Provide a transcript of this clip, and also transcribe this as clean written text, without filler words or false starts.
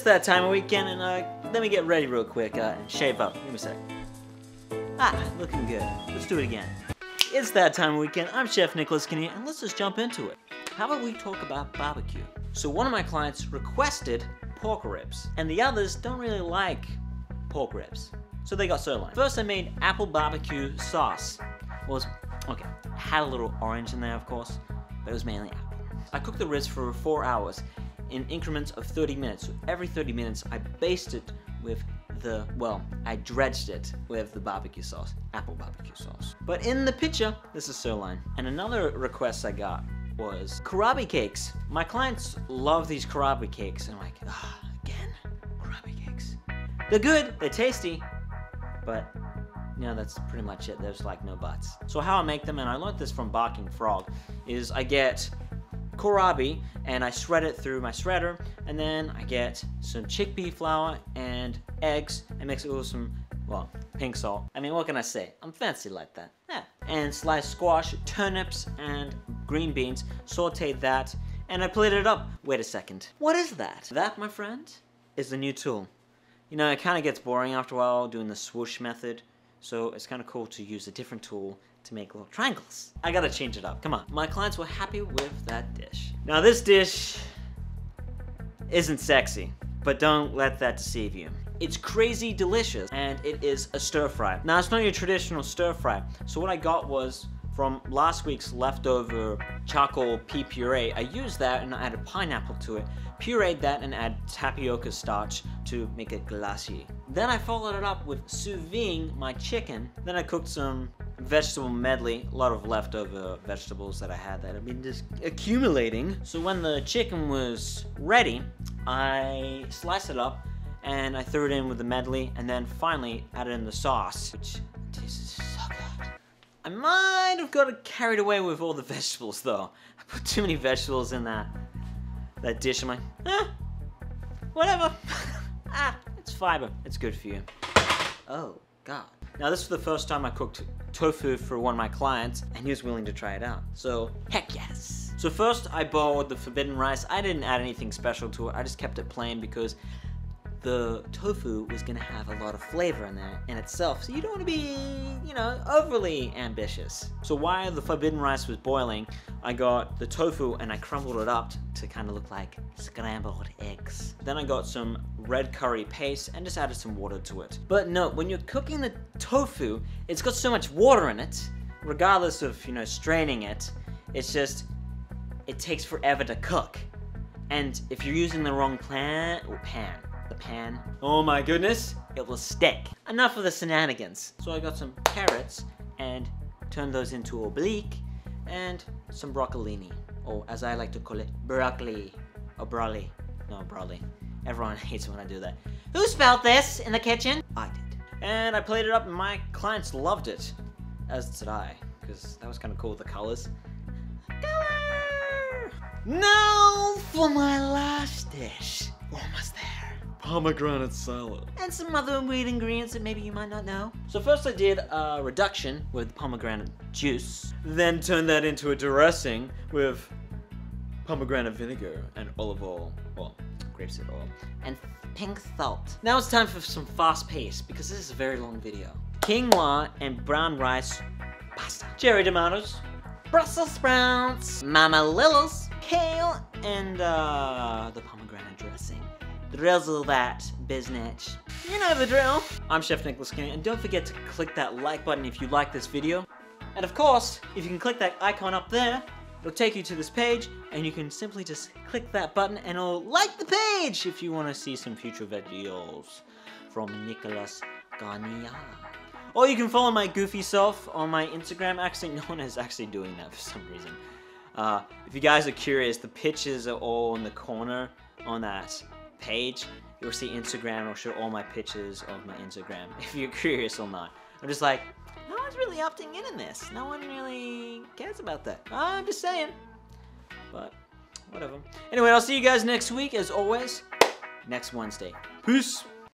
It's that time of weekend, and let me get ready real quick and shave up. Give me a sec. Looking good. Let's do it again. It's that time of weekend. I'm Chef Nicolas, and let's just jump into it. How about we talk about barbecue? So one of my clients requested pork ribs, and the others don't really like pork ribs, so they got sirloin. First, I made apple barbecue sauce. Okay, it had a little orange in there, of course, but it was mainly apple. I cooked the ribs for 4 hours in increments of 30 minutes. So every 30 minutes, I basted with I dredged it with the barbecue sauce, apple barbecue sauce. But in the picture, this is sirloin. And another request I got was karabi cakes. My clients love these karabi cakes. And I'm like, again, karabi cakes. They're good, they're tasty, but that's pretty much it. There's like no buts. So how I make them, and I learned this from Barking Frog, is I get kohlrabi and I shred it through my shredder, and then I get some chickpea flour and eggs and mix it with some, pink salt. I mean, what can I say? I'm fancy like that. Yeah. And sliced squash, turnips, and green beans, sauteed that, and I plated it up. Wait a second. What is that? That, my friend, is the new tool. It kind of gets boring after a while doing the swoosh method, so it's kind of cool to use a different tool to make little triangles. I gotta change it up, come on. My clients were happy with that dish. Now this dish isn't sexy, but don't let that deceive you. It's crazy delicious, and it is a stir fry. Now it's not your traditional stir fry, so what I got was from last week's leftover charcoal pea puree. I used that and I added pineapple to it, pureed that and add tapioca starch to make it glacier. Then I followed it up with sous videing my chicken. Then I cooked some vegetable medley, a lot of leftover vegetables that I had that had been just accumulating. So when the chicken was ready, I sliced it up and I threw it in with the medley, and then finally added in the sauce, which tastes so good. I might have got carried away with all the vegetables though. I put too many vegetables in that dish. I'm like, whatever. It's fiber. It's good for you. Oh, God. Now this was the first time I cooked tofu for one of my clients, and he was willing to try it out. So, heck yes. So first I boiled the forbidden rice. I didn't add anything special to it. I just kept it plain because the tofu was gonna have a lot of flavor in there in itself, so you don't want to be, overly ambitious. So while the forbidden rice was boiling, I got the tofu and I crumbled it up to kind of look like scrambled eggs. Then I got some red curry paste and just added some water to it. But note, when you're cooking the tofu, it's got so much water in it, regardless of, straining it, it's just, it takes forever to cook. And if you're using the wrong pan, oh my goodness, it will stick. Enough of the shenanigans. So I got some carrots and turned those into oblique, and some broccolini, or as I like to call it, broccoli, or broccoli. No, broccoli. Everyone hates when I do that. Who spelled this in the kitchen? I did. And I plated it up and my clients loved it, as did I, because that was kind of cool with the colors. Color! Now for my last dish. Almost there. Pomegranate salad. And some other weird ingredients that maybe you might not know. So first I did a reduction with pomegranate juice, then turned that into a dressing with pomegranate vinegar and olive oil, grapeseed oil, and pink salt. Now it's time for some fast pace, because this is a very long video. Quinoa and brown rice pasta. Cherry tomatoes, Brussels sprouts, mama lilies, kale, and the pomegranate dressing. Drizzle that biznatch. You know the drill. I'm Chef Nicolas, and don't forget to click that like button if you like this video. And of course, if you can click that icon up there, it'll take you to this page, and you can simply just click that button and it'll like the page if you want to see some future videos from Nicolas Ganea. Or you can follow my goofy self on my Instagram. Actually, no one is actually doing that for some reason. If you guys are curious, the pictures are all in the corner on that page. You'll see Instagram. I'll show all my pictures of my Instagram if you're curious or not. I'm just like, no one's really opting in this. No one really cares about that. I'm just saying. But whatever. Anyway, I'll see you guys next week as always. Next Wednesday. Peace.